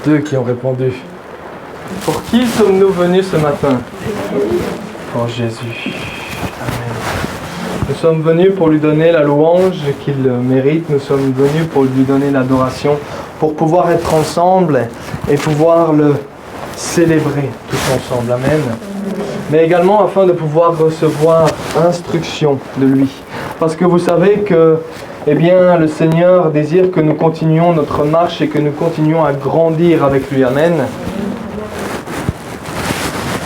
2 qui ont répondu. Pour qui sommes-nous venus ce matin? Pour Jésus. Amen. Nous sommes venus pour lui donner la louange qu'il mérite. Nous sommes venus pour lui donner l'adoration, pour pouvoir être ensemble et pouvoir le célébrer tous ensemble. Amen. Mais également afin de pouvoir recevoir instruction de lui. Parce que vous savez que le Seigneur désire que nous continuions notre marche et que nous continuions à grandir avec lui. Amen.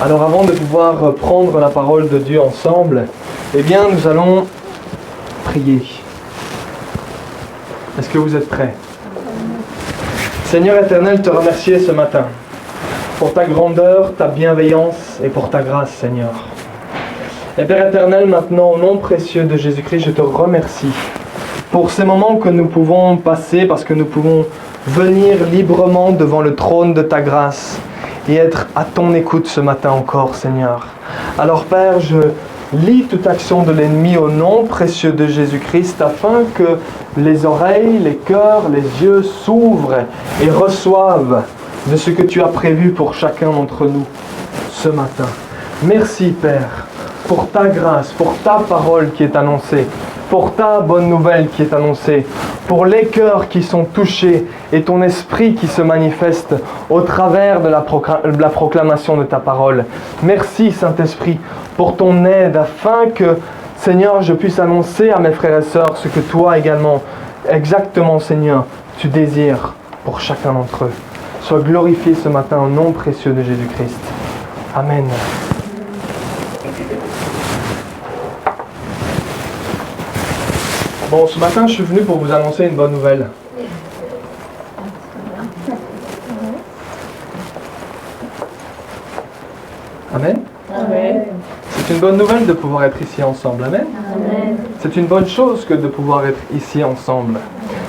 Alors avant de pouvoir prendre la parole de Dieu ensemble, nous allons prier. Est-ce que vous êtes prêts? Seigneur éternel, te remercier ce matin pour ta grandeur, ta bienveillance et pour ta grâce, Seigneur. Et Père éternel, maintenant, au nom précieux de Jésus-Christ, je te remercie pour ces moments que nous pouvons passer, parce que nous pouvons venir librement devant le trône de ta grâce et être à ton écoute ce matin encore, Seigneur. Alors Père, je lis toute action de l'ennemi au nom précieux de Jésus-Christ, afin que les oreilles, les cœurs, les yeux s'ouvrent et reçoivent de ce que tu as prévu pour chacun d'entre nous ce matin. Merci Père, pour ta grâce, pour ta parole qui est annoncée, pour ta bonne nouvelle qui est annoncée, pour les cœurs qui sont touchés et ton esprit qui se manifeste au travers de la proclamation de ta parole. Merci Saint-Esprit pour ton aide afin que, Seigneur, je puisse annoncer à mes frères et sœurs ce que toi également, exactement Seigneur, tu désires pour chacun d'entre eux. Sois glorifié ce matin au nom précieux de Jésus-Christ. Amen. Bon, ce matin, je suis venu pour vous annoncer une bonne nouvelle. Amen. Amen. C'est une bonne nouvelle de pouvoir être ici ensemble. Amen. Amen. C'est une bonne chose que de pouvoir être ici ensemble.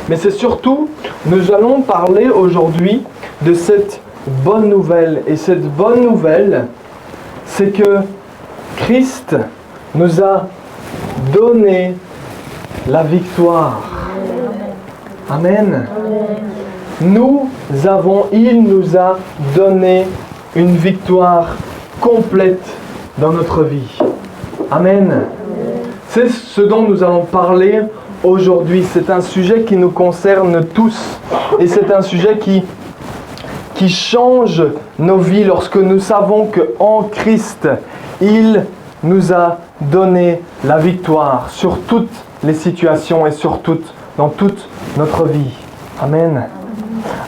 Mais c'est surtout, nous allons parler aujourd'hui de cette bonne nouvelle. Et cette bonne nouvelle, c'est que Christ nous a donné la victoire. Amen. Il nous a donné une victoire complète dans notre vie. Amen. C'est ce dont nous allons parler aujourd'hui. C'est un sujet qui nous concerne tous. Et c'est un sujet qui change nos vies lorsque nous savons qu'en Christ, il nous a donné la victoire sur toutes les situations et dans toute notre vie. Amen.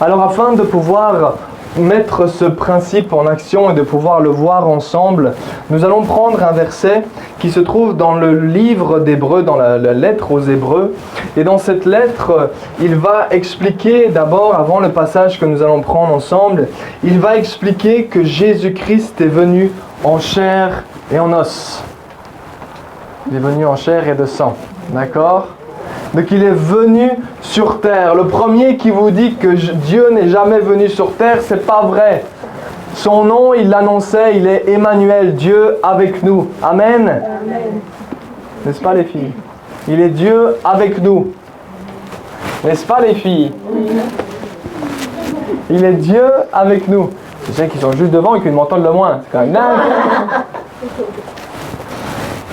Alors afin de pouvoir mettre ce principe en action et de pouvoir le voir ensemble, nous allons prendre un verset qui se trouve dans le livre d'Hébreux, dans la lettre aux Hébreux. Et dans cette lettre, il va expliquer d'abord, avant le passage que nous allons prendre ensemble, il va expliquer que Jésus-Christ est venu en chair et en os. Il est venu en chair et de sang. D'accord? Donc il est venu sur terre. Le premier qui vous dit que Dieu n'est jamais venu sur terre, c'est pas vrai. Son nom, il l'annonçait, il est Emmanuel, Dieu avec nous. Amen. Amen. N'est-ce pas les filles? Il est Dieu avec nous. N'est-ce pas les filles? Il est Dieu avec nous. C'est ceux qui sont juste devant et qui m'entendent le moins. C'est quand même dingue.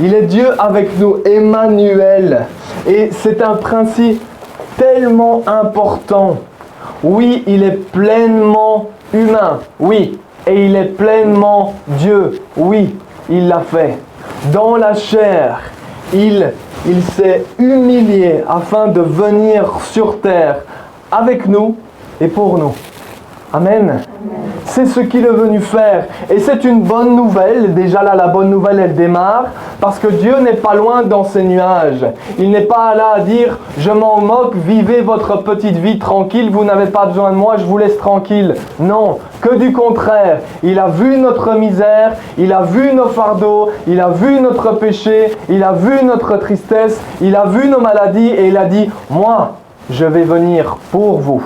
Il est Dieu avec nous, Emmanuel. Et c'est un principe tellement important. Oui, il est pleinement humain. Oui. Et il est pleinement Dieu. Oui, il l'a fait. Dans la chair, il s'est humilié afin de venir sur terre avec nous et pour nous. Amen. C'est ce qu'il est venu faire. Et c'est une bonne nouvelle. Déjà là, la bonne nouvelle, elle démarre. Parce que Dieu n'est pas loin dans ses nuages. Il n'est pas là à dire « Je m'en moque, vivez votre petite vie tranquille, vous n'avez pas besoin de moi, je vous laisse tranquille. » Non, que du contraire. Il a vu notre misère, il a vu nos fardeaux, il a vu notre péché, il a vu notre tristesse, il a vu nos maladies et il a dit « Moi, je vais venir pour vous. »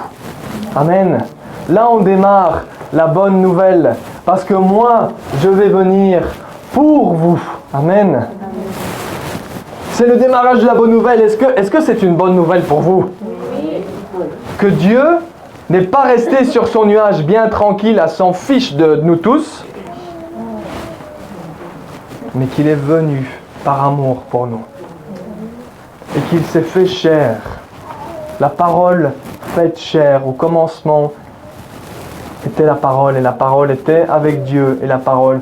Amen. Là, on démarre la bonne nouvelle. Parce que moi, je vais venir pour vous. Amen. C'est le démarrage de la bonne nouvelle. Est-ce que c'est une bonne nouvelle pour vous? Oui. Que Dieu n'est pas resté sur son nuage bien tranquille à s'en fiche de nous tous, mais qu'il est venu par amour pour nous. Et qu'il s'est fait chair. La parole faite chair, au commencement était la parole, et la parole était avec Dieu, et la parole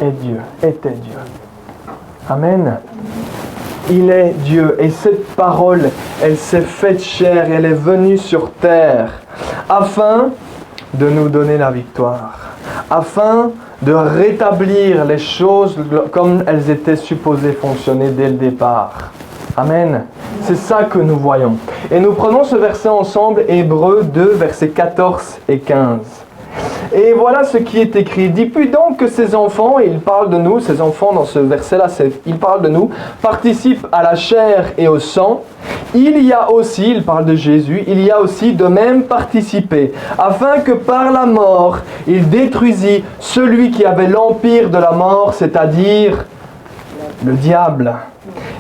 est Dieu, était Dieu. Amen. Il est Dieu, et cette parole, elle s'est faite chair, et elle est venue sur terre, afin de nous donner la victoire, afin de rétablir les choses comme elles étaient supposées fonctionner dès le départ. Amen. C'est ça que nous voyons. Et nous prenons ce verset ensemble, Hébreux 2, versets 14 et 15. Et voilà ce qui est écrit. Dis-puis donc que ces enfants, et il parle de nous, ces enfants dans ce verset-là, il parle de nous, participent à la chair et au sang. Il y a aussi, il parle de Jésus, il y a aussi de même participé, afin que par la mort, il détruisit celui qui avait l'empire de la mort, c'est-à-dire le diable.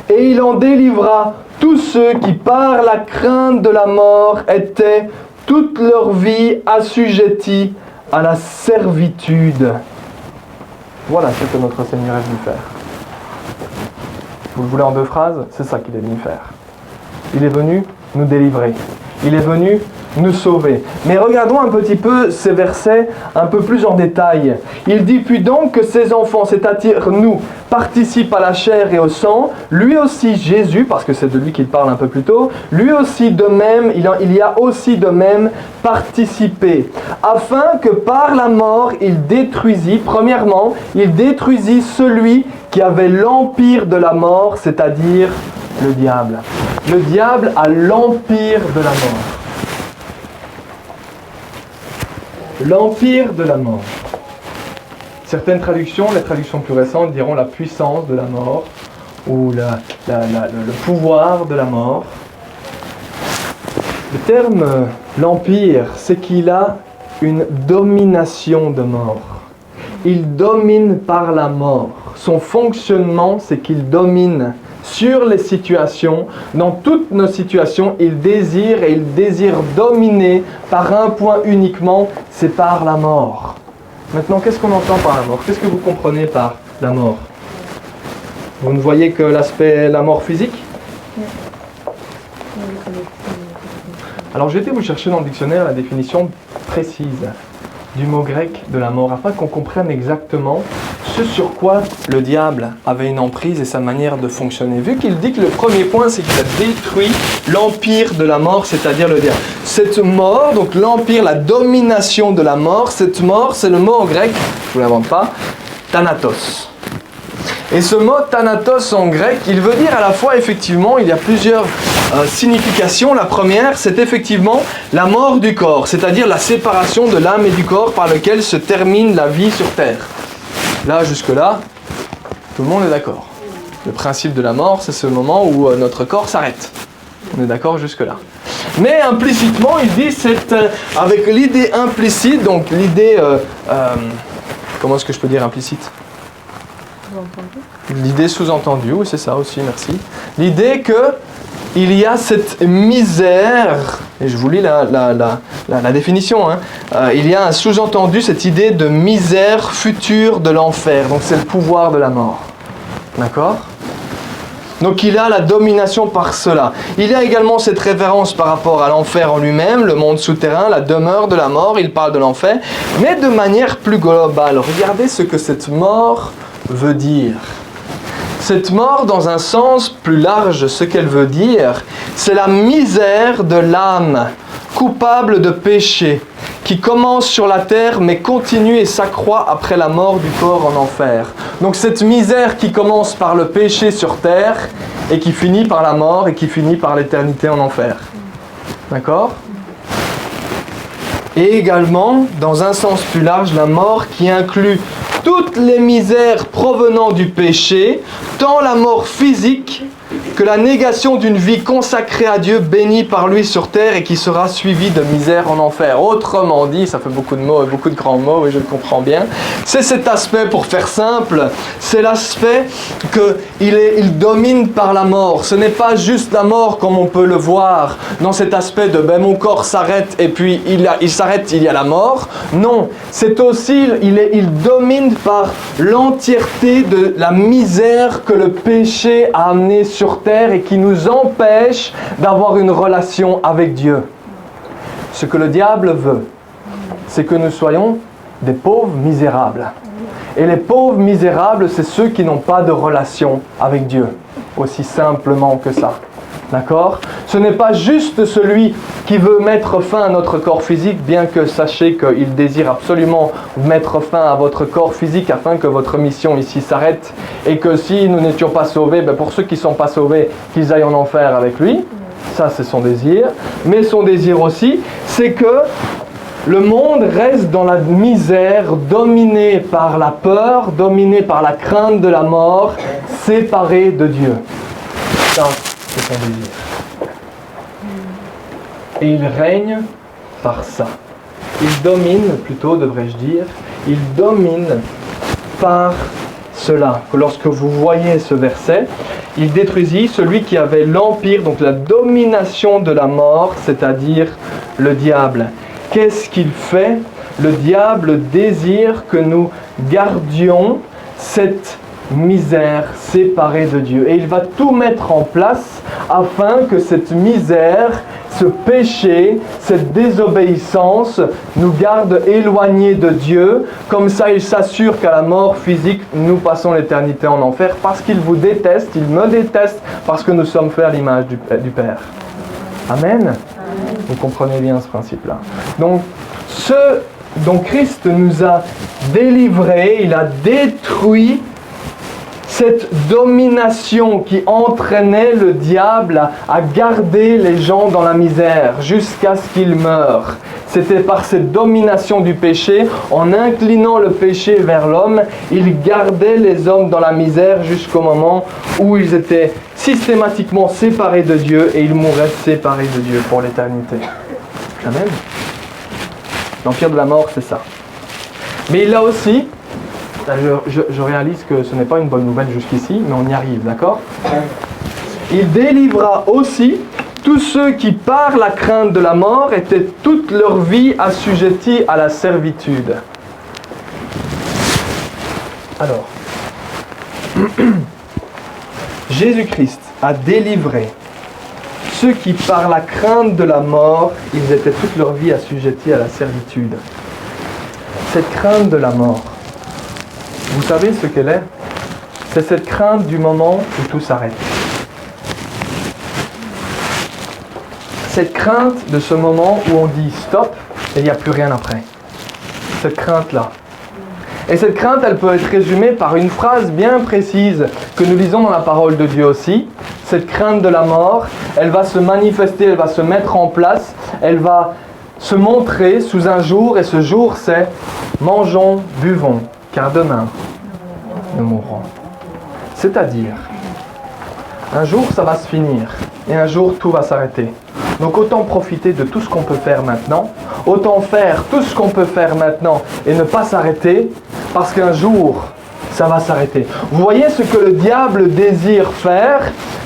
Et il en délivra tous ceux qui, par la crainte de la mort, étaient toute leur vie assujettis à la servitude. Voilà ce que notre Seigneur est venu faire. Vous le voulez en 2 phrases? C'est ça qu'il est venu faire. Il est venu nous délivrer. Il est venu nous sauver. Mais regardons un petit peu ces versets un peu plus en détail. Il dit puis donc que ces enfants, c'est-à-dire nous, participent à la chair et au sang. Lui aussi, Jésus, parce que c'est de lui qu'il parle un peu plus tôt, lui aussi de même, il y a aussi de même participé, afin que par la mort, il détruisit, premièrement, il détruisit celui qui avait l'empire de la mort, c'est-à-dire le diable. Le diable a l'empire de la mort. L'empire de la mort. Certaines traductions, les traductions plus récentes, diront la puissance de la mort ou le pouvoir de la mort. Le terme l'empire, c'est qu'il a une domination de mort. Il domine par la mort. Son fonctionnement, c'est qu'il domine sur les situations. Dans toutes nos situations, il désire dominer par un point uniquement, c'est par la mort. Maintenant, qu'est-ce qu'on entend par la mort? Qu'est-ce que vous comprenez par la mort? Vous ne voyez que l'aspect, la mort physique? Alors, j'ai été vous chercher dans le dictionnaire la définition précise du mot grec de la mort, afin qu'on comprenne exactement ce sur quoi le diable avait une emprise et sa manière de fonctionner. Vu qu'il dit que le premier point, c'est qu'il a détruit l'empire de la mort, c'est-à-dire le diable. Cette mort, donc l'empire, la domination de la mort, cette mort, c'est le mot en grec, je ne vous l'invente pas, thanatos. Et ce mot thanatos en grec, il veut dire à la fois, effectivement, il y a plusieurs significations. La première, c'est effectivement la mort du corps, c'est-à-dire la séparation de l'âme et du corps par lequel se termine la vie sur terre. Là, jusque-là, tout le monde est d'accord. Le principe de la mort, c'est ce moment où notre corps s'arrête. On est d'accord jusque-là. Mais implicitement, il dit, c'est avec l'idée implicite, donc l'idée... comment est-ce que je peux dire implicite? L'idée sous-entendue, oui, c'est ça aussi, merci. L'idée que il y a cette misère, et je vous lis la définition, hein. Il y a un sous-entendu, cette idée de misère future de l'enfer, donc c'est le pouvoir de la mort. D'accord ? Donc il a la domination par cela. Il y a également cette référence par rapport à l'enfer en lui-même, le monde souterrain, la demeure de la mort, il parle de l'enfer, mais de manière plus globale. Regardez ce que cette mort veut dire. Cette mort, dans un sens plus large, ce qu'elle veut dire, c'est la misère de l'âme, coupable de péché, qui commence sur la terre, mais continue et s'accroît après la mort du corps en enfer. Donc cette misère qui commence par le péché sur terre, et qui finit par la mort, et qui finit par l'éternité en enfer. D'accord ? Et également, dans un sens plus large, la mort qui inclut toutes les misères provenant du péché, tant la mort physique que la négation d'une vie consacrée à Dieu, bénie par lui sur terre et qui sera suivie de misère en enfer. Autrement dit, ça fait beaucoup de mots et beaucoup de grands mots, et je le comprends bien, c'est cet aspect, pour faire simple, c'est l'aspect qu'il domine par la mort. Ce n'est pas juste la mort comme on peut le voir dans cet aspect de mon corps s'arrête et puis il s'arrête, il y a la mort. Non, c'est aussi, il domine par l'entièreté de la misère que le péché a amené sur terre et qui nous empêche d'avoir une relation avec Dieu. Ce que le diable veut, c'est que nous soyons des pauvres misérables. Et les pauvres misérables, c'est ceux qui n'ont pas de relation avec Dieu. Aussi simplement que ça. D'accord ? Ce n'est pas juste celui qui veut mettre fin à notre corps physique, bien que sachez qu'il désire absolument mettre fin à votre corps physique afin que votre mission ici s'arrête et que si nous n'étions pas sauvés, pour ceux qui ne sont pas sauvés, qu'ils aillent en enfer avec lui. Ça, c'est son désir. Mais son désir aussi, c'est que le monde reste dans la misère, dominé par la peur, dominé par la crainte de la mort, séparé de Dieu. Ça, c'est son désir. Et il règne par ça. Il domine, plutôt devrais-je dire, il domine par cela. Lorsque vous voyez ce verset, il détruisit celui qui avait l'empire, donc la domination de la mort, c'est-à-dire le diable. Qu'est-ce qu'il fait ? Le diable désire que nous gardions cette misère séparée de Dieu. Et il va tout mettre en place afin que cette misère, ce péché, cette désobéissance nous garde éloignés de Dieu. Comme ça, il s'assure qu'à la mort physique, nous passons l'éternité en enfer parce qu'il vous déteste, il me déteste, parce que nous sommes faits à l'image du Père. Amen. Vous comprenez bien ce principe-là. Donc, ce dont Christ nous a délivrés, il a détruit cette domination qui entraînait le diable à garder les gens dans la misère jusqu'à ce qu'ils meurent. C'était par cette domination du péché, en inclinant le péché vers l'homme, il gardait les hommes dans la misère jusqu'au moment où ils étaient systématiquement séparés de Dieu et ils mourraient séparés de Dieu pour l'éternité. Amen. L'empire de la mort, c'est ça. Mais il a aussi, je réalise que ce n'est pas une bonne nouvelle jusqu'ici, mais on y arrive, d'accord ? Il délivra aussi tous ceux qui, par la crainte de la mort, étaient toute leur vie assujettis à la servitude. Alors, Jésus-Christ a délivré ceux qui, par la crainte de la mort, ils étaient toute leur vie assujettis à la servitude. Cette crainte de la mort, vous savez ce qu'elle est ? C'est cette crainte du moment où tout s'arrête. Cette crainte de ce moment où on dit stop et il n'y a plus rien après. Cette crainte-là. Et cette crainte, elle peut être résumée par une phrase bien précise que nous lisons dans la parole de Dieu aussi. Cette crainte de la mort, elle va se manifester, elle va se mettre en place, elle va se montrer sous un jour, et ce jour c'est « mangeons, buvons, car demain nous mourrons ». C'est-à-dire, un jour ça va se finir, et un jour tout va s'arrêter. Donc autant profiter de tout ce qu'on peut faire maintenant, autant faire tout ce qu'on peut faire maintenant et ne pas s'arrêter, parce qu'un jour, ça va s'arrêter. Vous voyez ce que le diable désire faire,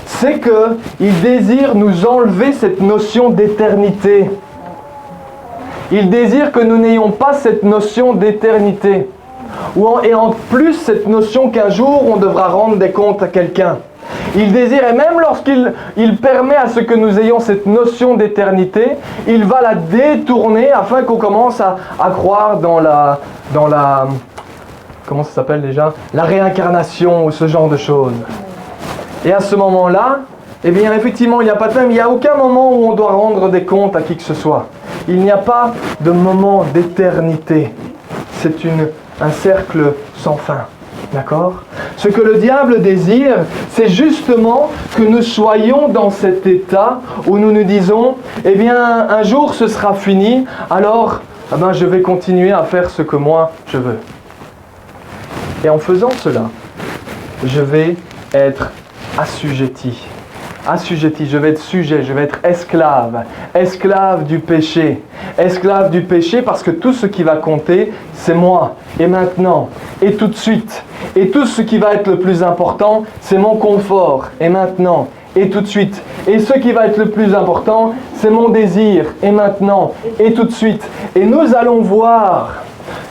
c'est qu'il désire nous enlever cette notion d'éternité. Il désire que nous n'ayons pas cette notion d'éternité. Et en plus, cette notion qu'un jour, on devra rendre des comptes à quelqu'un. Il désire, et même lorsqu'il permet à ce que nous ayons cette notion d'éternité, il va la détourner afin qu'on commence à croire dans la comment ça s'appelle déjà ? La réincarnation ou ce genre de choses. Et à ce moment-là, eh bien effectivement, il n'y a pas de temps, il n'y a aucun moment où on doit rendre des comptes à qui que ce soit. Il n'y a pas de moment d'éternité. C'est un cercle sans fin. D'accord ? Ce que le diable désire, c'est justement que nous soyons dans cet état où nous nous disons, eh bien, un jour ce sera fini, alors je vais continuer à faire ce que moi je veux. Et en faisant cela, je vais être assujetti assujetti, je vais être sujet, je vais être esclave. Esclave du péché. Esclave du péché parce que tout ce qui va compter, c'est moi. Et maintenant, et tout de suite. Et tout ce qui va être le plus important, c'est mon confort. Et maintenant, et tout de suite. Et ce qui va être le plus important, c'est mon désir. Et maintenant, et tout de suite. Et nous allons voir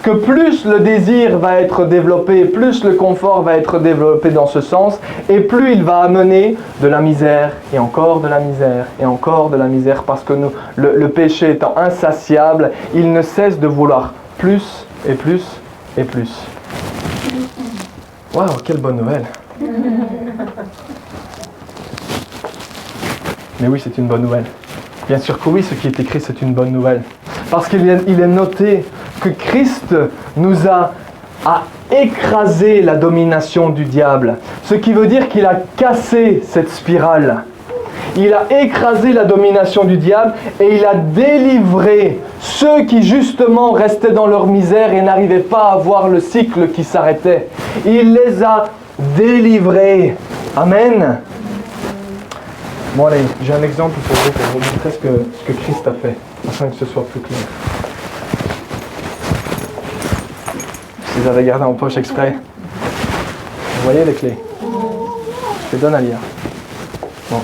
que plus le désir va être développé, plus le confort va être développé dans ce sens, et plus il va amener de la misère, et encore de la misère, et encore de la misère, parce que le péché étant insatiable, il ne cesse de vouloir plus, et plus, et plus. Waouh, quelle bonne nouvelle! Mais oui, c'est une bonne nouvelle. Bien sûr que oui, ce qui est écrit, c'est une bonne nouvelle. Parce qu'il est noté que Christ nous a écrasé la domination du diable. Ce qui veut dire qu'il a cassé cette spirale. Il a écrasé la domination du diable et il a délivré ceux qui justement restaient dans leur misère et n'arrivaient pas à voir le cycle qui s'arrêtait. Il les a délivrés. Amen. Bon allez, j'ai un exemple pour vous montrer ce que Christ a fait, afin que ce soit plus clair. Si vous avez gardé en poche exprès, vous voyez les clés? Je te donne à lire. Bon,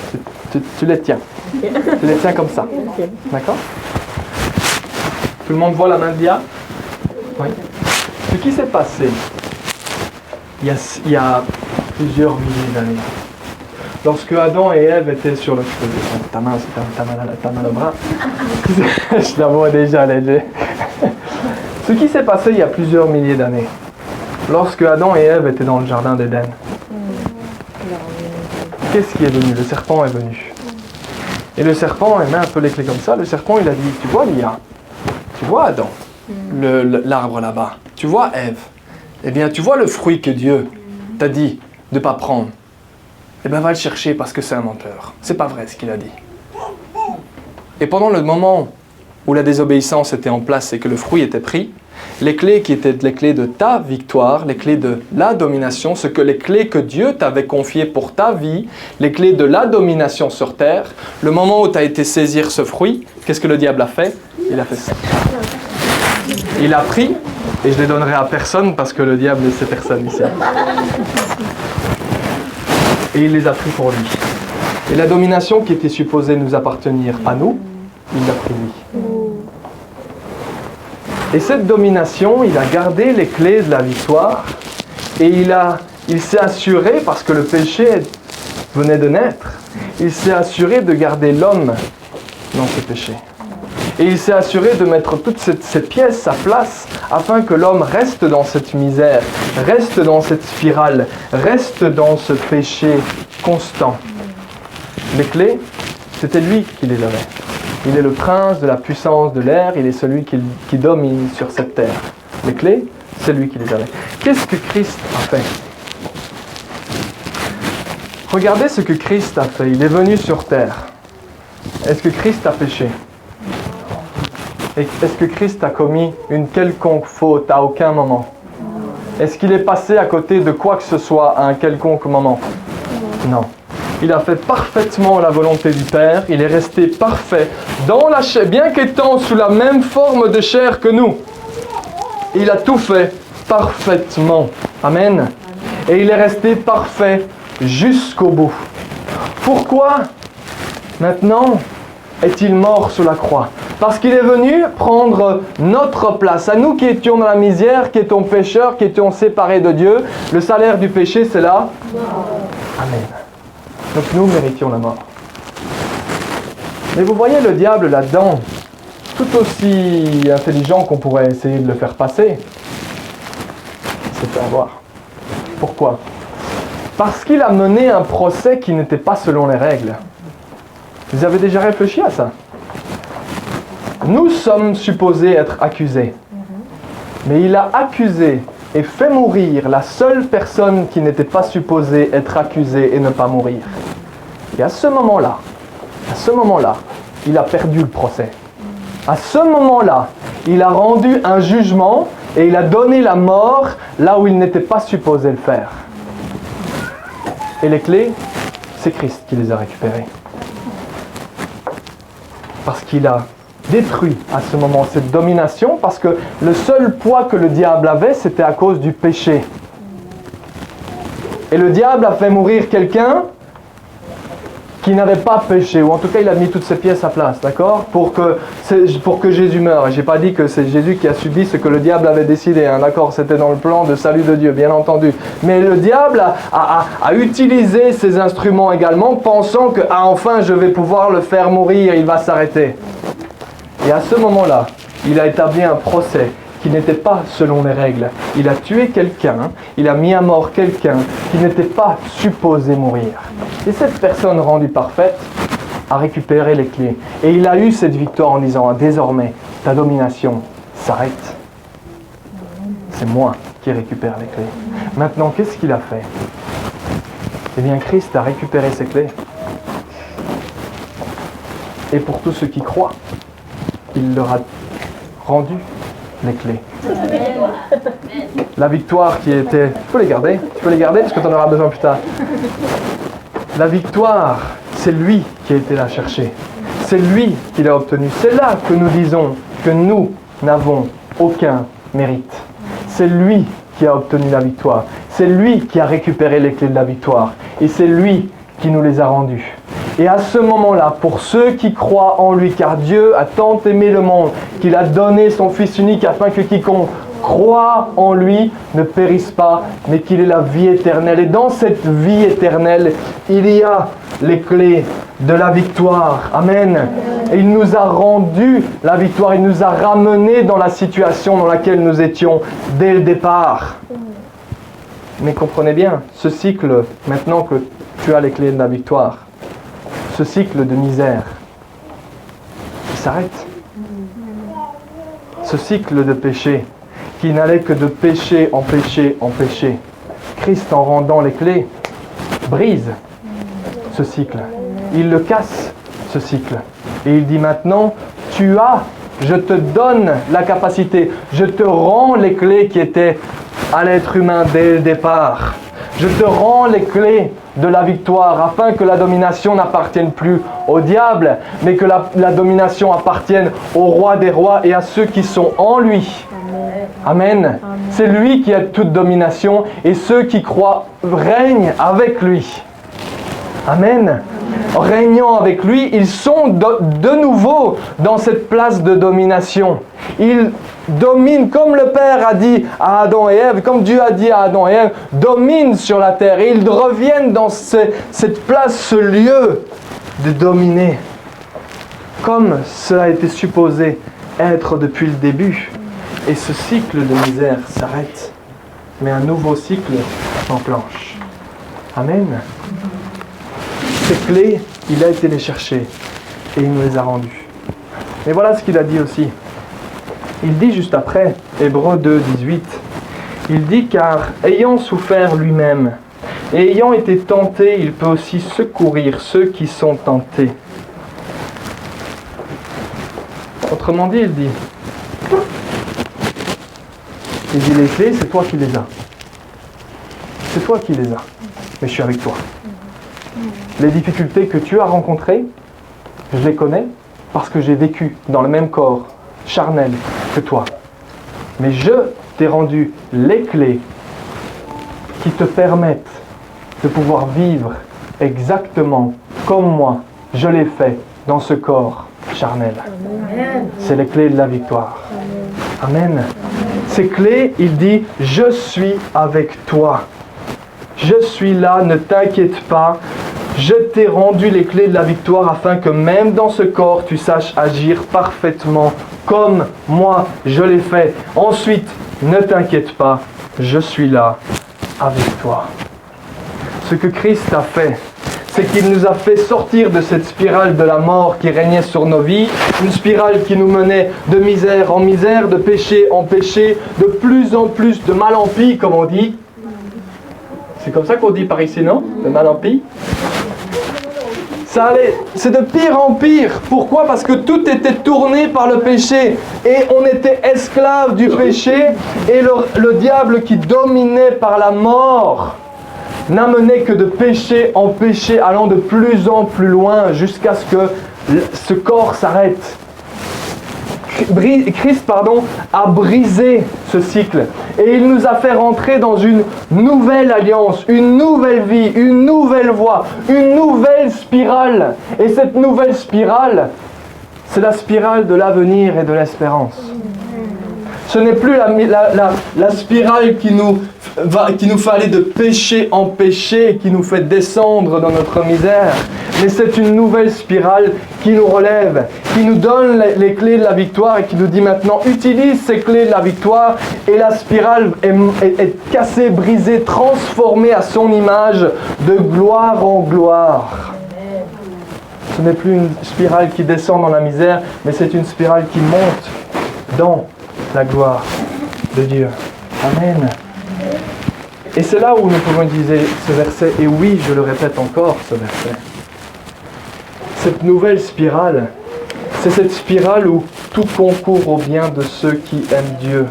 tu les tiens. Tu les tiens comme ça. D'accord? Tout le monde voit la main de Lia? Oui. Ce qui s'est passé il y a plusieurs milliers d'années, lorsque Adam et Ève étaient sur le... Ta main au bras. Je la vois déjà léger. Ce qui s'est passé il y a plusieurs milliers d'années, lorsque Adam et Ève étaient dans le jardin d'Éden. Qu'est-ce qui est venu? Le serpent est venu. Et le serpent, il met un peu les clés comme ça. Le serpent, il a dit, tu vois Lia, tu vois Adam, l'arbre là-bas, tu vois Ève, eh bien tu vois le fruit que Dieu t'a dit de ne pas prendre. Eh bien va le chercher parce que c'est un menteur. C'est pas vrai ce qu'il a dit. Et pendant le moment où la désobéissance était en place et que le fruit était pris, les clés qui étaient les clés de ta victoire, les clés de la domination, les clés que Dieu t'avait confiées pour ta vie, les clés de la domination sur terre, le moment où tu as été saisir ce fruit, qu'est-ce que le diable a fait? Il a fait ça. Il a pris, et je ne les donnerai à personne parce que le diable c'est personne ici. Et il les a pris pour lui. Et la domination qui était supposée nous appartenir à nous, il l'a pris lui. Et cette domination, il a gardé les clés de la victoire et il s'est assuré, parce que le péché venait de naître, il s'est assuré de garder l'homme dans ce péché. Et il s'est assuré de mettre toutes ces pièces à place afin que l'homme reste dans cette misère, reste dans cette spirale, reste dans ce péché constant. Les clés, c'était lui qui les avait. Il est le prince de la puissance de l'air, il est celui qui domine sur cette terre. Les clés, c'est lui qui les avait. Qu'est-ce que Christ a fait? Regardez ce que Christ a fait. Il est venu sur terre. Est-ce que Christ a péché? Est-ce que Christ a commis une quelconque faute à aucun moment? Est-ce qu'il est passé à côté de quoi que ce soit à un quelconque moment? Non. Il a fait parfaitement la volonté du Père. Il est resté parfait dans la chair, bien qu'étant sous la même forme de chair que nous. Il a tout fait parfaitement. Amen. Et il est resté parfait jusqu'au bout. Pourquoi maintenant est-il mort sur la croix? Parce qu'il est venu prendre notre place. À nous qui étions dans la misère, qui étions pécheurs, qui étions séparés de Dieu, le salaire du péché, c'est la mort. Amen. Donc nous méritions la mort. Mais vous voyez le diable là-dedans, tout aussi intelligent qu'on pourrait essayer de le faire passer, c'est fait avoir. Pourquoi? Parce qu'il a mené un procès qui n'était pas selon les règles. Vous avez déjà réfléchi à ça? Nous sommes supposés être accusés. Mais il a accusé et fait mourir la seule personne qui n'était pas supposée être accusée et ne pas mourir. Et à ce moment-là, il a perdu le procès. À ce moment-là, il a rendu un jugement et il a donné la mort là où il n'était pas supposé le faire. Et les clés, c'est Christ qui les a récupérés. Parce qu'il a détruit à ce moment cette domination, parce que le seul poids que le diable avait, c'était à cause du péché. Et le diable a fait mourir quelqu'un qui n'avait pas péché, ou en tout cas il a mis toutes ses pièces à place, d'accord, pour que Jésus meure. Et je n'ai pas dit que c'est Jésus qui a subi ce que le diable avait décidé, hein, d'accord, c'était dans le plan de salut de Dieu, bien entendu. Mais le diable a utilisé ces instruments également, pensant que enfin je vais pouvoir le faire mourir, il va s'arrêter. Et à ce moment-là, il a établi un procès qui n'était pas selon les règles. Il a tué quelqu'un, il a mis à mort quelqu'un qui n'était pas supposé mourir. Et cette personne rendue parfaite a récupéré les clés. Et il a eu cette victoire en disant, désormais, ta domination s'arrête. C'est moi qui récupère les clés. Maintenant, qu'est-ce qu'il a fait? Eh bien, Christ a récupéré ses clés. Et pour tous ceux qui croient, il leur a rendu les clés. La victoire qui était... Tu peux les garder parce que tu en auras besoin plus tard. La victoire, c'est lui qui a été la chercher. C'est lui qui l'a obtenue. C'est là que nous disons que nous n'avons aucun mérite. C'est lui qui a obtenu la victoire. C'est lui qui a récupéré les clés de la victoire. Et c'est lui qui nous les a rendues. Et à ce moment-là, pour ceux qui croient en lui, car Dieu a tant aimé le monde qu'il a donné son Fils unique afin que quiconque croit en lui ne périsse pas, mais qu'il ait la vie éternelle. Et dans cette vie éternelle, il y a les clés de la victoire. Amen. Et il nous a rendu la victoire, il nous a ramenés dans la situation dans laquelle nous étions dès le départ. Mais comprenez bien, ce cycle, maintenant que tu as les clés de la victoire, ce cycle de misère, il s'arrête. Ce cycle de péché, qui n'allait que de péché en péché en péché, Christ, en rendant les clés, brise ce cycle. Il le casse, ce cycle. Et il dit maintenant, je te donne la capacité, je te rends les clés qui étaient à l'être humain dès le départ. Je te rends les clés de la victoire afin que la domination n'appartienne plus au diable, mais que la domination appartienne au roi des rois et à ceux qui sont en lui. Amen. Amen. C'est lui qui a toute domination et ceux qui croient règnent avec lui. Amen. Régnant avec lui, ils sont de nouveau dans cette place de domination. Ils dominent, comme le Père a dit à Adam et Ève, comme Dieu a dit à Adam et Ève, dominent sur la terre. Et ils reviennent dans cette place, ce lieu de dominer, comme cela a été supposé être depuis le début. Et ce cycle de misère s'arrête, mais un nouveau cycle s'enclenche. Amen. Ces clés, il a été les chercher et il nous les a rendues. Mais voilà ce qu'il a dit aussi. Il dit juste après, Hébreux 2, 18, il dit « Car ayant souffert lui-même et ayant été tenté, il peut aussi secourir ceux qui sont tentés. » Autrement dit, il dit les clés, c'est toi qui les as. C'est toi qui les as. Mais je suis avec toi. Les difficultés que tu as rencontrées, je les connais parce que j'ai vécu dans le même corps charnel que toi. Mais je t'ai rendu les clés qui te permettent de pouvoir vivre exactement comme moi, je l'ai fait dans ce corps charnel. Amen. C'est les clés de la victoire. Amen. Ces clés, il dit, je suis avec toi. Je suis là, ne t'inquiète pas. Je t'ai rendu les clés de la victoire afin que même dans ce corps, tu saches agir parfaitement comme moi, je l'ai fait. Ensuite, ne t'inquiète pas, je suis là avec toi. Ce que Christ a fait, c'est qu'il nous a fait sortir de cette spirale de la mort qui régnait sur nos vies, une spirale qui nous menait de misère en misère, de péché en péché, de plus en plus de mal en pis, comme on dit. C'est comme ça qu'on dit par ici, non? De mal en pis. C'est de pire en pire. Pourquoi? Parce que tout était tourné par le péché. Et on était esclave du péché. Et le diable qui dominait par la mort n'amenait que de péché en péché, allant de plus en plus loin jusqu'à ce que ce corps s'arrête. Christ a brisé ce cycle et il nous a fait rentrer dans une nouvelle alliance, une nouvelle vie, une nouvelle voie, une nouvelle spirale. Et cette nouvelle spirale, c'est la spirale de l'avenir et de l'espérance. Ce n'est plus la spirale qui nous fait aller de péché en péché, qui nous fait descendre dans notre misère, mais c'est une nouvelle spirale qui nous relève, qui nous donne les clés de la victoire et qui nous dit maintenant utilise ces clés de la victoire et la spirale est cassée, brisée, transformée à son image de gloire en gloire. Ce n'est plus une spirale qui descend dans la misère, mais c'est une spirale qui monte dans la gloire de Dieu. Amen. Et c'est là où nous pouvons utiliser ce verset, et oui, je le répète encore, ce verset. Cette nouvelle spirale, c'est cette spirale où tout concourt au bien de ceux qui aiment Dieu.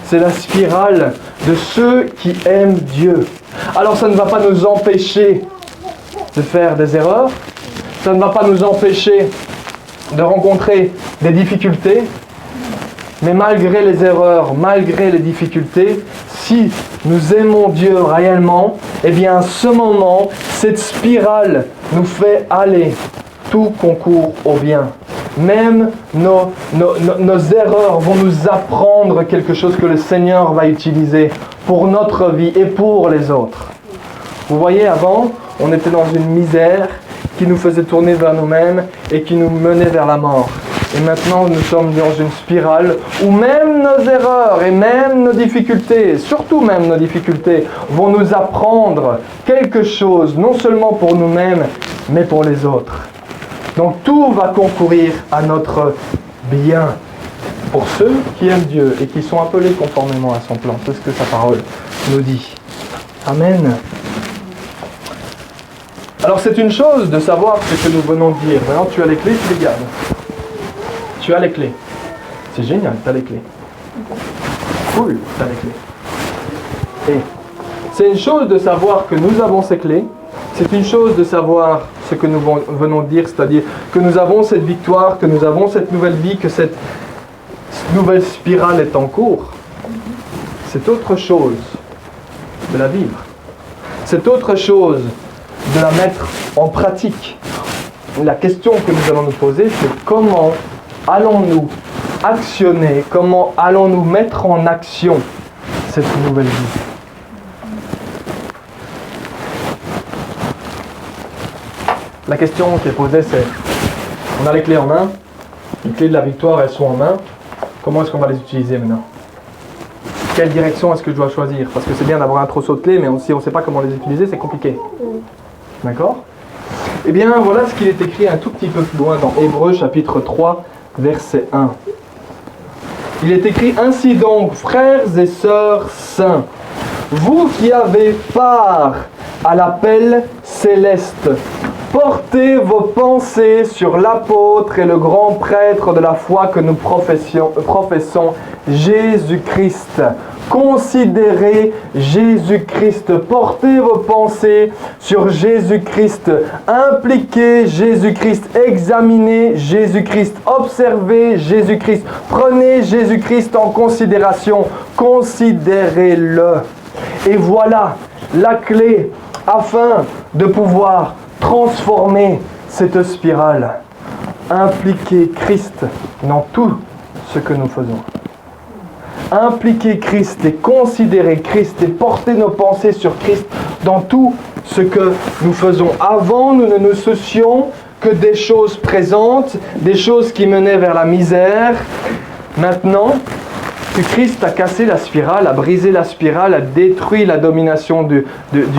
C'est la spirale de ceux qui aiment Dieu. Alors ça ne va pas nous empêcher de faire des erreurs, ça ne va pas nous empêcher de rencontrer des difficultés, mais malgré les erreurs, malgré les difficultés, si nous aimons Dieu réellement, eh bien à ce moment, cette spirale nous fait aller. Tout concourt au bien. Même nos erreurs vont nous apprendre quelque chose que le Seigneur va utiliser pour notre vie et pour les autres. Vous voyez, avant, on était dans une misère qui nous faisait tourner vers nous-mêmes et qui nous menait vers la mort. Et maintenant, nous sommes dans une spirale où même nos erreurs et même nos difficultés, surtout même nos difficultés, vont nous apprendre quelque chose, non seulement pour nous-mêmes, mais pour les autres. Donc tout va concourir à notre bien pour ceux qui aiment Dieu et qui sont appelés conformément à son plan. C'est ce que sa parole nous dit. Amen. Alors c'est une chose de savoir ce que nous venons de dire. Maintenant tu as les clés, tu les gardes. Tu as les clés. C'est génial, tu as les clés. Cool, tu as les clés. Et c'est une chose de savoir que nous avons ces clés. C'est une chose de savoir ce que nous venons de dire, c'est-à-dire que nous avons cette victoire, que nous avons cette nouvelle vie, que cette nouvelle spirale est en cours. C'est autre chose de la vivre. C'est autre chose de la mettre en pratique. La question que nous allons nous poser, c'est comment allons-nous actionner, comment allons-nous mettre en action cette nouvelle vie? La question qui est posée, c'est, on a les clés en main, les clés de la victoire, elles sont en main, comment est-ce qu'on va les utiliser maintenant? Quelle direction est-ce que je dois choisir? Parce que c'est bien d'avoir un trousseau de clés, mais si on ne sait pas comment les utiliser, c'est compliqué. D'accord? Eh bien, voilà ce qu'il est écrit un tout petit peu plus loin dans Hébreux chapitre 3, verset 1. Il est écrit, ainsi donc, frères et sœurs saints, vous qui avez part à l'appel céleste, portez vos pensées sur l'apôtre et le grand prêtre de la foi que nous professons, Jésus-Christ. Considérez Jésus-Christ, portez vos pensées sur Jésus-Christ, impliquez Jésus-Christ, examinez Jésus-Christ, observez Jésus-Christ, prenez Jésus-Christ en considération, considérez-le. Et voilà la clé afin de pouvoir transformer cette spirale. Impliquer Christ dans tout ce que nous faisons. Impliquer Christ et considérer Christ et porter nos pensées sur Christ dans tout ce que nous faisons. Avant, nous ne nous soucions que des choses présentes, des choses qui menaient vers la misère. Maintenant, que Christ a cassé la spirale, a brisé la spirale, a détruit la domination du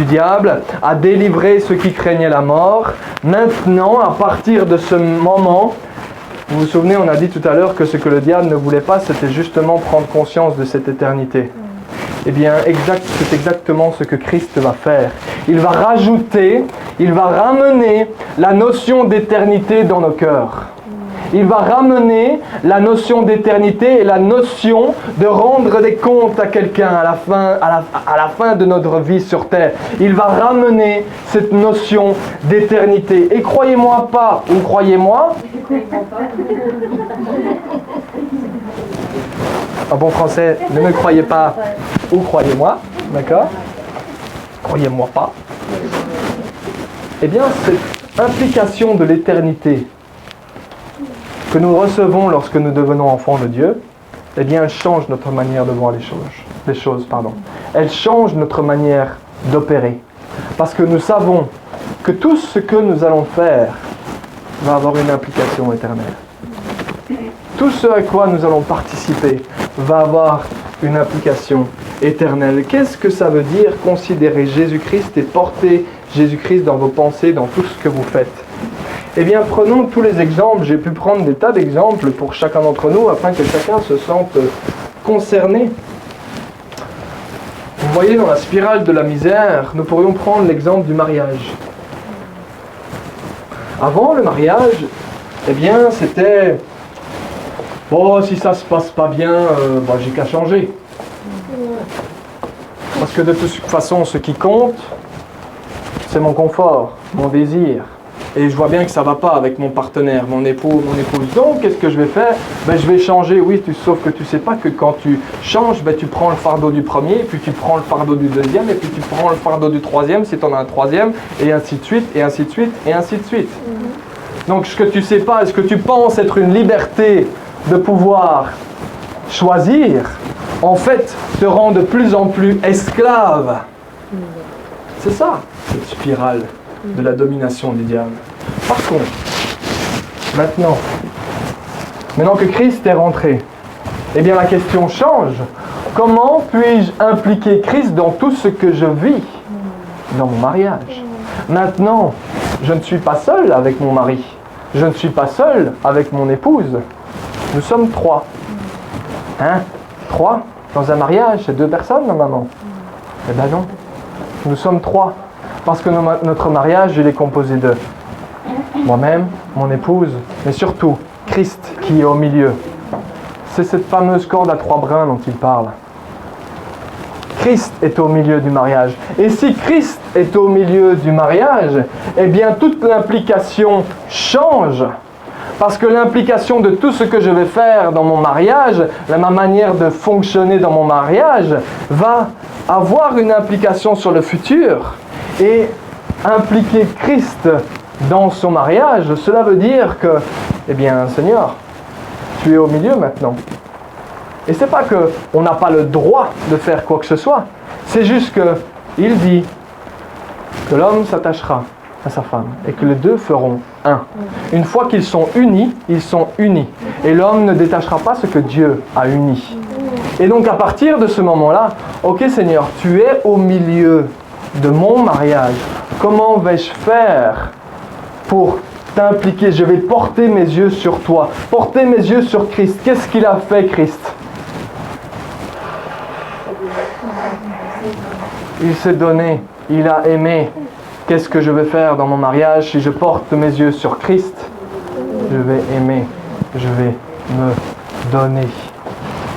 diable, a délivré ceux qui craignaient la mort. Maintenant, à partir de ce moment, vous vous souvenez, on a dit tout à l'heure que ce que le diable ne voulait pas, c'était justement prendre conscience de cette éternité. Eh bien, c'est exactement ce que Christ va faire. Il va rajouter, il va ramener la notion d'éternité dans nos cœurs. il va ramener la notion d'éternité et la notion de rendre des comptes à quelqu'un à la fin de notre vie sur terre. Il va ramener cette notion d'éternité. Et croyez-moi pas, ou croyez-moi, en bon français, ne me croyez pas ou croyez-moi, d'accord? Croyez-moi pas. Eh bien, cette implication de l'éternité que nous recevons lorsque nous devenons enfants de Dieu, eh bien, elle change notre manière de voir les choses. Elle change notre manière d'opérer. Parce que nous savons que tout ce que nous allons faire va avoir une implication éternelle. Tout ce à quoi nous allons participer va avoir une implication éternelle. Qu'est-ce que ça veut dire considérer Jésus-Christ et porter Jésus-Christ dans vos pensées, dans tout ce que vous faites? Eh bien, prenons tous les exemples. J'ai pu prendre des tas d'exemples pour chacun d'entre nous afin que chacun se sente concerné. Vous voyez, dans la spirale de la misère, nous pourrions prendre l'exemple du mariage. Avant le mariage, eh bien, c'était... Bon, si ça se passe pas bien, j'ai qu'à changer. Parce que de toute façon, ce qui compte, c'est mon confort, mon désir. Et je vois bien que ça ne va pas avec mon partenaire, mon époux, mon épouse. Donc, qu'est-ce que je vais faire? Je vais changer, oui, sauf que tu ne sais pas que quand tu changes, tu prends le fardeau du premier, puis tu prends le fardeau du deuxième, et puis tu prends le fardeau du troisième, si tu en as un troisième, et ainsi de suite, et ainsi de suite, et ainsi de suite. Donc, ce que tu ne sais pas, est-ce que tu penses être une liberté de pouvoir choisir, en fait, te rend de plus en plus esclave. C'est ça, cette spirale de la domination du diable. Par contre, maintenant que Christ est rentré, eh bien la question change. Comment puis-je impliquer Christ dans tout ce que je vis dans mon mariage? Maintenant, je ne suis pas seul avec mon mari. Je ne suis pas seul avec mon épouse. Nous sommes 3. 3 dans un mariage, c'est 2 personnes normalement. Eh bien non. Nous sommes 3. Parce que notre mariage, il est composé de moi-même, mon épouse, mais surtout Christ qui est au milieu. C'est cette fameuse corde à 3 brins dont il parle. Christ est au milieu du mariage. Et si Christ est au milieu du mariage, eh bien toute l'implication change. Parce que l'implication de tout ce que je vais faire dans mon mariage, ma manière de fonctionner dans mon mariage, va avoir une implication sur le futur. Et impliquer Christ dans son mariage, cela veut dire que, eh bien, Seigneur, tu es au milieu maintenant. Et c'est pas qu'on n'a pas le droit de faire quoi que ce soit. C'est juste qu'il dit que l'homme s'attachera à sa femme et que les deux feront un. Une fois qu'ils sont unis, ils sont unis. Et l'homme ne détachera pas ce que Dieu a uni. Et donc à partir de ce moment-là, ok Seigneur, tu es au milieu de mon mariage. Comment vais-je faire pour t'impliquer? Je vais porter mes yeux sur toi. Porter mes yeux sur Christ. Qu'est-ce qu'il a fait, Christ? Il s'est donné. Il a aimé. Qu'est-ce que je vais faire dans mon mariage si je porte mes yeux sur Christ? Je vais aimer. Je vais me donner.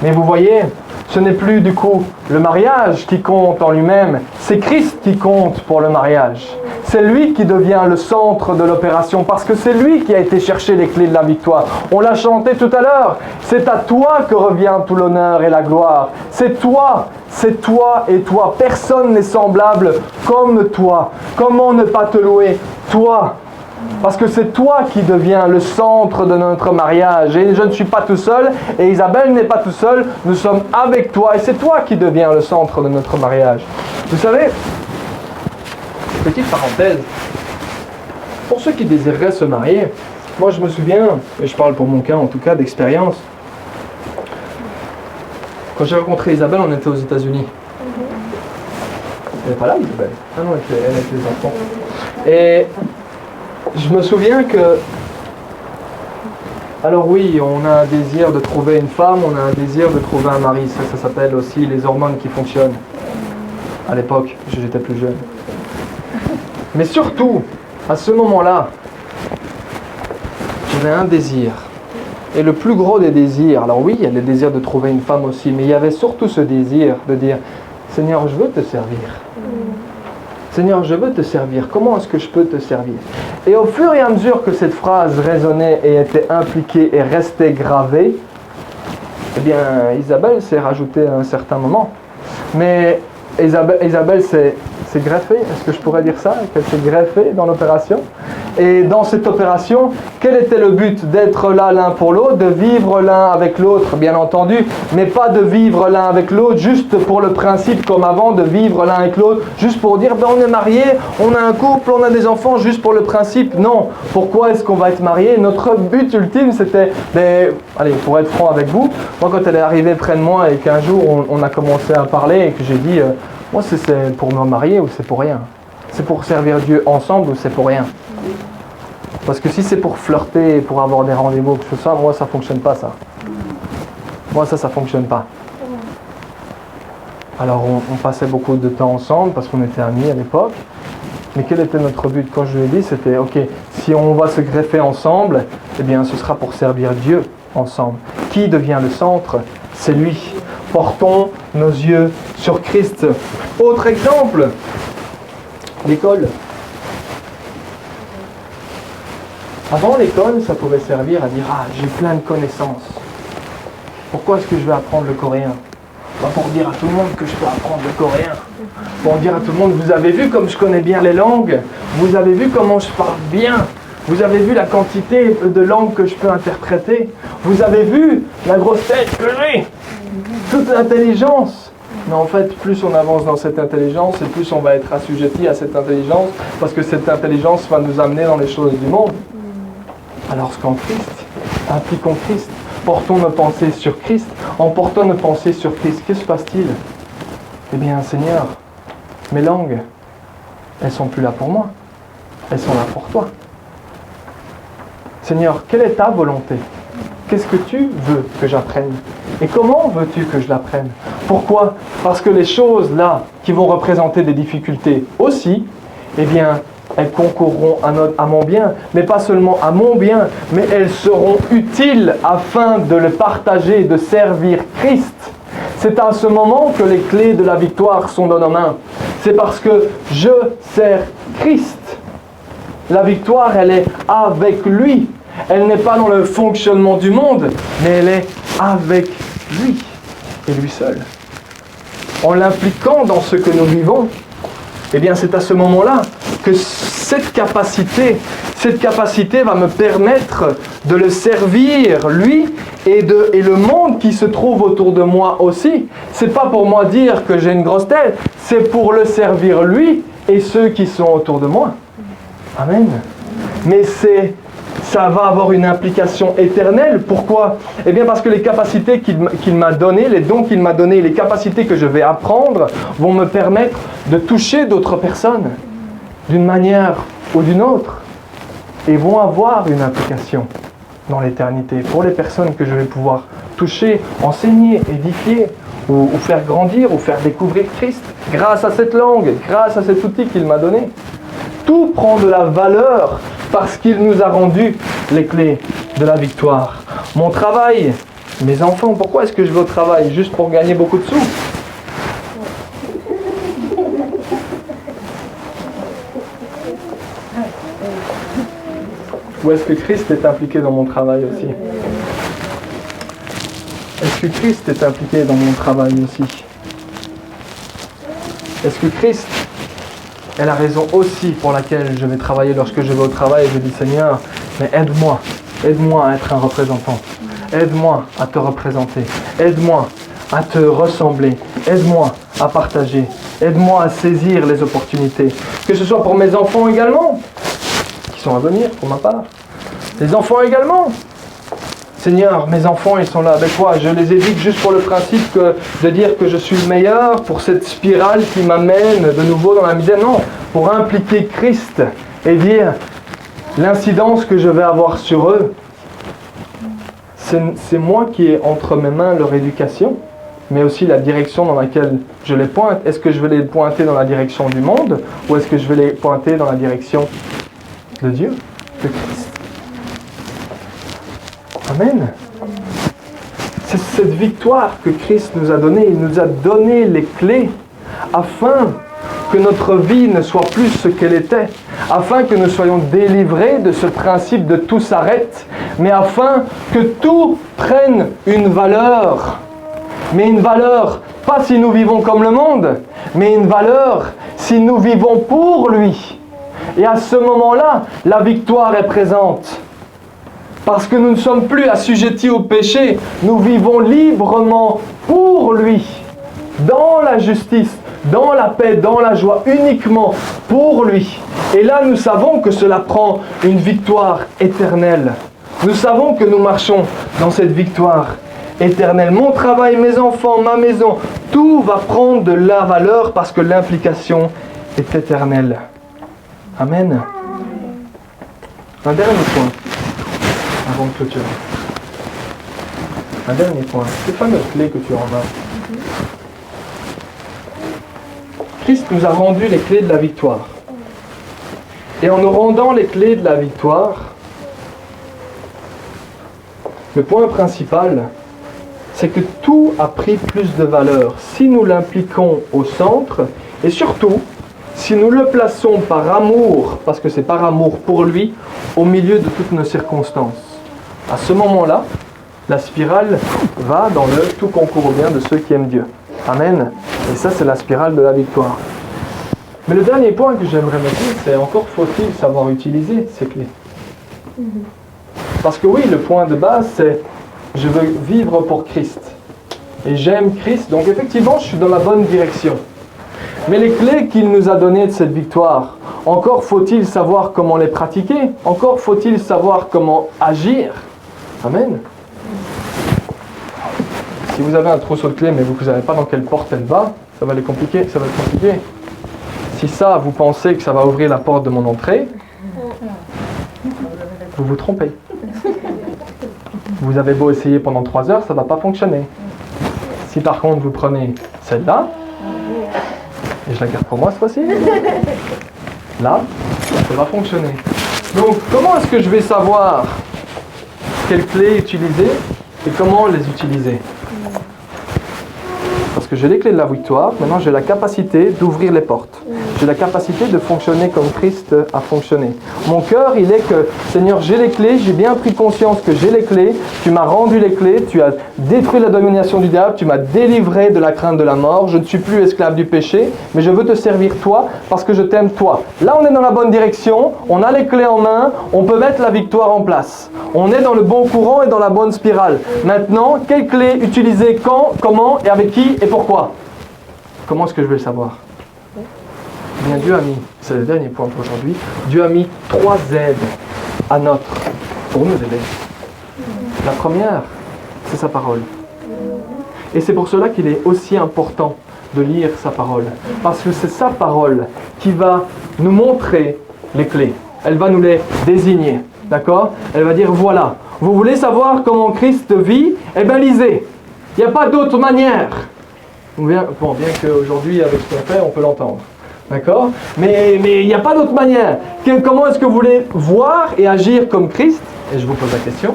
Mais vous voyez, ce n'est plus du coup le mariage qui compte en lui-même, c'est Christ qui compte pour le mariage. C'est lui qui devient le centre de l'opération parce que c'est lui qui a été chercher les clés de la victoire. On l'a chanté tout à l'heure. C'est à toi que revient tout l'honneur et la gloire. C'est toi et toi. Personne n'est semblable comme toi. Comment ne pas te louer? Toi. Parce que c'est toi qui deviens le centre de notre mariage. Et je ne suis pas tout seul, et Isabelle n'est pas tout seul. Nous sommes avec toi, et c'est toi qui deviens le centre de notre mariage. Vous savez, petite parenthèse, pour ceux qui désireraient se marier, moi je me souviens, et je parle pour mon cas en tout cas d'expérience, quand j'ai rencontré Isabelle, on était aux États-Unis. Elle n'est pas là, Isabelle? Ah non, elle est avec les enfants. Et je me souviens que, alors oui, on a un désir de trouver une femme, on a un désir de trouver un mari. Ça s'appelle aussi les hormones qui fonctionnent. À l'époque, j'étais plus jeune. Mais surtout, à ce moment-là, j'avais un désir, Et le plus gros des désirs, alors oui, il y a le désir de trouver une femme aussi, mais il y avait surtout ce désir de dire, Seigneur, je veux te servir. Seigneur, je veux te servir. Comment est-ce que je peux te servir? Et au fur et à mesure que cette phrase résonnait et était impliquée et restait gravée, eh bien, Isabelle s'est rajoutée à un certain moment. Mais Isabelle s'est greffée, est-ce que je pourrais dire ça? Qu'elle s'est greffée dans l'opération. Et dans cette opération, quel était le but? D'être là l'un pour l'autre, de vivre l'un avec l'autre, bien entendu, mais pas de vivre l'un avec l'autre juste pour le principe comme avant, de vivre l'un avec l'autre, juste pour dire, ben on est mariés, on a un couple, on a des enfants, juste pour le principe. Non, pourquoi est-ce qu'on va être mariés? Notre but ultime, c'était, allez, pour être franc avec vous, moi quand elle est arrivée près de moi et qu'un jour on a commencé à parler et que j'ai dit, moi c'est pour me marier ou c'est pour rien? C'est pour servir Dieu ensemble ou c'est pour rien? Parce que si c'est pour flirter, pour avoir des rendez-vous, que ce soit, moi ça fonctionne pas ça. Moi ça fonctionne pas. Alors on passait beaucoup de temps ensemble parce qu'on était amis à l'époque. Mais quel était notre but? Quand je lui ai dit, c'était ok, si on va se greffer ensemble, eh bien ce sera pour servir Dieu ensemble. Qui devient le centre? C'est lui. Portons nos yeux sur Christ. Autre exemple, l'école. Avant l'école, ça pouvait servir à dire « Ah, j'ai plein de connaissances. Pourquoi est-ce que je vais apprendre le coréen ?» Pour dire à tout le monde que je peux apprendre le coréen. Pour dire à tout le monde, vous avez vu comme je connais bien les langues. Vous avez vu comment je parle bien. Vous avez vu la quantité de langues que je peux interpréter. Vous avez vu la grosse tête que j'ai. Toute l'intelligence. Mais en fait, plus on avance dans cette intelligence, et plus on va être assujetti à cette intelligence, parce que cette intelligence va nous amener dans les choses du monde. Alors qu'en Christ, impliquons Christ, portons nos pensées sur Christ. En portant nos pensées sur Christ, que se passe-t-il? Eh bien, Seigneur, mes langues, elles ne sont plus là pour moi, elles sont là pour toi. Seigneur, quelle est ta volonté? Qu'est-ce que tu veux que j'apprenne? Et comment veux-tu que je l'apprenne? Pourquoi? Parce que les choses là, qui vont représenter des difficultés aussi, eh bien, elles concourront à mon bien, mais pas seulement à mon bien, mais elles seront utiles afin de le partager, de servir Christ. C'est à ce moment que les clés de la victoire sont dans nos mains. C'est parce que je sers Christ. La victoire, elle est avec lui. Elle n'est pas dans le fonctionnement du monde, mais elle est avec lui et lui seul. En l'impliquant dans ce que nous vivons, eh bien c'est à ce moment-là que cette capacité va me permettre de le servir, lui, et le monde qui se trouve autour de moi aussi. C'est pas pour moi dire que j'ai une grosse tête, c'est pour le servir lui et ceux qui sont autour de moi. Amen. Mais ça va avoir une implication éternelle. Pourquoi? Eh bien parce que les capacités qu'il m'a données, les dons qu'il m'a donnés, les capacités que je vais apprendre vont me permettre de toucher d'autres personnes d'une manière ou d'une autre et vont avoir une implication dans l'éternité pour les personnes que je vais pouvoir toucher, enseigner, édifier ou faire grandir ou faire découvrir Christ grâce à cette langue, grâce à cet outil qu'il m'a donné. Tout prend de la valeur parce qu'il nous a rendu les clés de la victoire. Mon travail, mes enfants, pourquoi est-ce que je vais au travail? Juste pour gagner beaucoup de sous? Ou est-ce que Christ est impliqué dans mon travail aussi? Est-ce que Christ est impliqué dans mon travail aussi? Est-ce que Christ est la raison aussi pour laquelle je vais travailler lorsque je vais au travail et je dis Seigneur, mais aide-moi à être un représentant. Aide-moi à te représenter. Aide-moi à te ressembler. Aide-moi à partager. Aide-moi à saisir les opportunités. Que ce soit pour mes enfants également, qui sont à venir pour ma part. Les enfants également. Seigneur, mes enfants, ils sont là avec toi. Je les évite juste pour le principe de dire que je suis le meilleur, pour cette spirale qui m'amène de nouveau dans la misère. Non, pour impliquer Christ et dire l'incidence que je vais avoir sur eux, c'est moi qui ai entre mes mains leur éducation, mais aussi la direction dans laquelle je les pointe. Est-ce que je vais les pointer dans la direction du monde ou est-ce que je vais les pointer dans la direction de Dieu, de Christ? Amen. C'est cette victoire que Christ nous a donnée. Il nous a donné les clés afin que notre vie ne soit plus ce qu'elle était, afin que nous soyons délivrés de ce principe de tout s'arrête, mais afin que tout prenne une valeur. Mais une valeur, pas si nous vivons comme le monde, mais une valeur si nous vivons pour lui. Et à ce moment-là, la victoire est présente. Parce que nous ne sommes plus assujettis au péché, nous vivons librement pour lui, dans la justice, dans la paix, dans la joie, uniquement pour lui. Et là, nous savons que cela prend une victoire éternelle. Nous savons que nous marchons dans cette victoire éternelle. Mon travail, mes enfants, ma maison, tout va prendre de la valeur parce que l'implication est éternelle. Amen. Un dernier point, avant de clôturer. Un dernier point, ces fameuses clés que tu en as. Christ nous a rendu les clés de la victoire. Et en nous rendant les clés de la victoire, le point principal, c'est que tout a pris plus de valeur si nous l'impliquons au centre et surtout si nous le plaçons par amour, parce que c'est par amour pour lui, au milieu de toutes nos circonstances. À ce moment-là, la spirale va dans le tout concourt au bien de ceux qui aiment Dieu. Amen. Et ça, c'est la spirale de la victoire. Mais le dernier point que j'aimerais mettre, c'est encore faut-il savoir utiliser ces clés. Parce que oui, le point de base, c'est je veux vivre pour Christ. Et j'aime Christ, donc effectivement, je suis dans la bonne direction. Mais les clés qu'il nous a données de cette victoire, encore faut-il savoir comment les pratiquer, encore faut-il savoir comment agir. Amen. Si vous avez un trousseau de clés, mais vous ne savez pas dans quelle porte elle va, ça va être compliqué. Si ça, vous pensez que ça va ouvrir la porte de mon entrée, vous vous trompez. Vous avez beau essayer pendant 3 heures, ça ne va pas fonctionner. Si par contre vous prenez celle-là, et je la garde pour moi cette fois-ci, là, ça va fonctionner. Donc, comment est-ce que je vais savoir quelles clés utiliser et comment les utiliser? Parce que j'ai les clés de la victoire, maintenant j'ai la capacité d'ouvrir les portes. J'ai la capacité de fonctionner comme Christ a fonctionné. Mon cœur, il est que, Seigneur, j'ai les clés, j'ai bien pris conscience que j'ai les clés, tu m'as rendu les clés, tu as détruit la domination du diable, tu m'as délivré de la crainte de la mort, je ne suis plus esclave du péché, mais je veux te servir toi parce que je t'aime toi. Là, on est dans la bonne direction, on a les clés en main, on peut mettre la victoire en place. On est dans le bon courant et dans la bonne spirale. Maintenant, quelles clés utiliser quand, comment et avec qui et pourquoi? Comment est-ce que je vais le savoir? Bien, Dieu a mis, c'est le dernier point pour aujourd'hui, Dieu a mis 3 aides pour nous aider. La première, c'est sa parole. Et c'est pour cela qu'il est aussi important de lire sa parole. Parce que c'est sa parole qui va nous montrer les clés. Elle va nous les désigner. D'accord? Elle va dire, voilà, vous voulez savoir comment Christ vit? Eh bien, lisez. Il n'y a pas d'autre manière. Bien qu'aujourd'hui, avec ce qu'on fait, on peut l'entendre. D'accord? Mais il n'y a pas d'autre manière. Comment est-ce que vous voulez voir et agir comme Christ? Et je vous pose la question.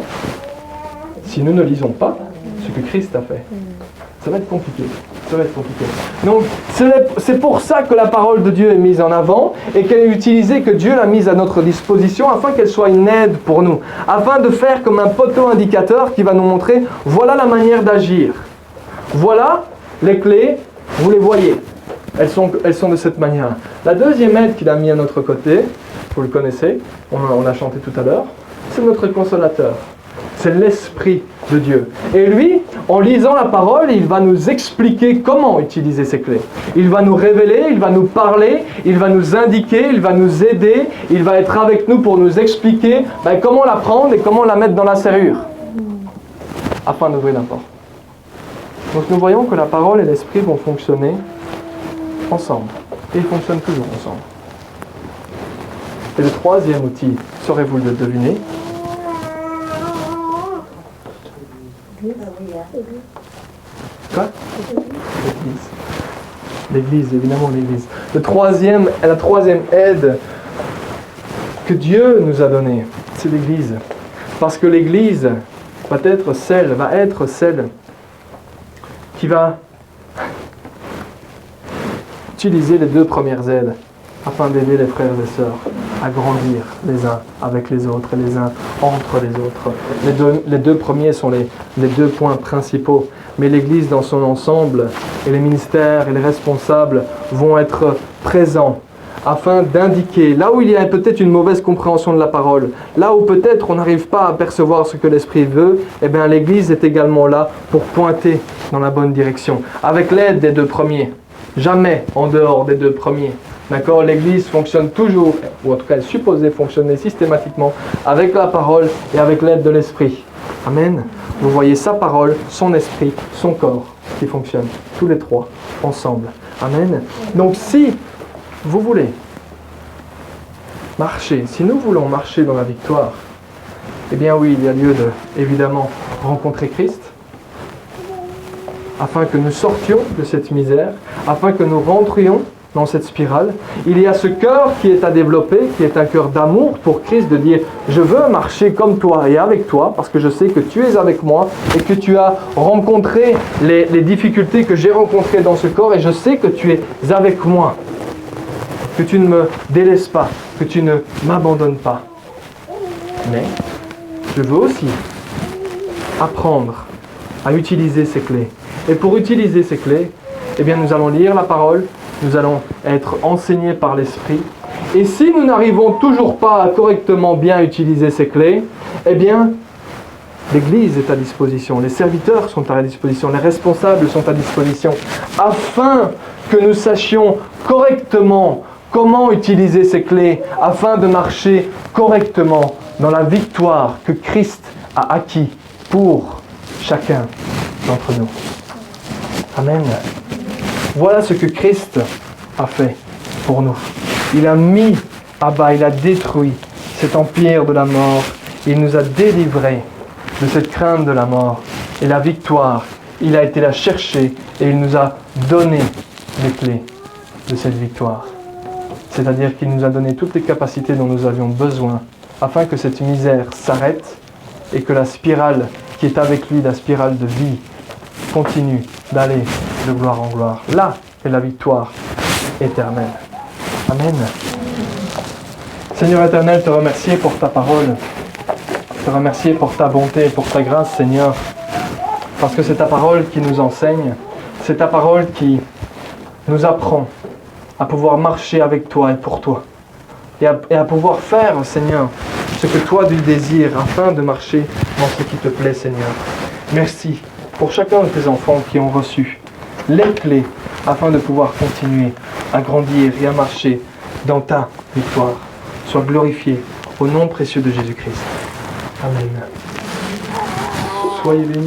Si nous ne lisons pas ce que Christ a fait, ça va être compliqué. Donc, c'est pour ça que la parole de Dieu est mise en avant et qu'elle est utilisée, que Dieu l'a mise à notre disposition afin qu'elle soit une aide pour nous. Afin de faire comme un poteau indicateur qui va nous montrer, voilà la manière d'agir. Voilà les clés, vous les voyez. Elles sont de cette manière. La deuxième aide qu'il a mis à notre côté, vous le connaissez, on a chanté tout à l'heure, c'est notre consolateur. C'est l'Esprit de Dieu. Et lui, en lisant la parole, il va nous expliquer comment utiliser ces clés. Il va nous révéler, il va nous parler, il va nous indiquer, il va nous aider, il va être avec nous pour nous expliquer comment la prendre et comment la mettre dans la serrure, afin d'ouvrir la porte. Donc nous voyons que la parole et l'Esprit vont fonctionner ensemble. Et ils fonctionnent toujours ensemble. Et le troisième outil, saurez-vous le deviner? Quoi? L'Église, évidemment l'Église. La troisième aide que Dieu nous a donnée, c'est l'Église. Parce que l'Église, va être celle qui va utiliser les 2 premières aides afin d'aider les frères et sœurs à grandir les uns avec les autres et les uns entre les autres. Les deux premiers sont les 2 points principaux, mais l'Église dans son ensemble et les ministères et les responsables vont être présents afin d'indiquer là où il y a peut-être une mauvaise compréhension de la parole, là où peut-être on n'arrive pas à percevoir ce que l'Esprit veut, eh bien l'Église est également là pour pointer dans la bonne direction, avec l'aide des 2 premiers, jamais en dehors des 2 premiers. D'accord ? L'Église fonctionne toujours, ou en tout cas elle est supposée fonctionner systématiquement avec la parole et avec l'aide de l'Esprit. Amen. Vous voyez sa parole, son esprit, son corps qui fonctionnent, tous les 3 ensemble. Amen. Donc si vous voulez marcher, si nous voulons marcher dans la victoire, eh bien oui, il y a lieu de, évidemment, rencontrer Christ, afin que nous sortions de cette misère, afin que nous rentrions dans cette spirale. Il y a ce cœur qui est à développer, qui est un cœur d'amour pour Christ, de dire « Je veux marcher comme toi et avec toi, parce que je sais que tu es avec moi et que tu as rencontré les difficultés que j'ai rencontrées dans ce corps et je sais que tu es avec moi, que tu ne me délaisses pas, que tu ne m'abandonnes pas. Mais je veux aussi apprendre à utiliser ces clés. Et pour utiliser ces clés, eh bien, nous allons lire la parole, nous allons être enseignés par l'Esprit. Et si nous n'arrivons toujours pas à correctement bien utiliser ces clés, eh bien, l'Église est à disposition, les serviteurs sont à disposition, les responsables sont à disposition, afin que nous sachions correctement comment utiliser ces clés, afin de marcher correctement dans la victoire que Christ a acquis pour chacun d'entre nous. Amen. Voilà ce que Christ a fait pour nous. Il a mis à bas, il a détruit cet empire de la mort. Il nous a délivrés de cette crainte de la mort. Et la victoire, il a été la chercher et il nous a donné les clés de cette victoire. C'est-à-dire qu'il nous a donné toutes les capacités dont nous avions besoin afin que cette misère s'arrête et que la spirale qui est avec lui, la spirale de vie, continue d'aller de gloire en gloire. Là est la victoire éternelle. Amen. Seigneur éternel, te remercier pour ta parole. Te remercier pour ta bonté, pour ta grâce, Seigneur. Parce que c'est ta parole qui nous enseigne. C'est ta parole qui nous apprend à pouvoir marcher avec toi et pour toi. Et à pouvoir faire, Seigneur, ce que toi tu désires afin de marcher dans ce qui te plaît, Seigneur. Merci pour chacun de tes enfants qui ont reçu les clés afin de pouvoir continuer à grandir et à marcher dans ta victoire. Sois glorifié au nom précieux de Jésus-Christ. Amen. Soyez bénis.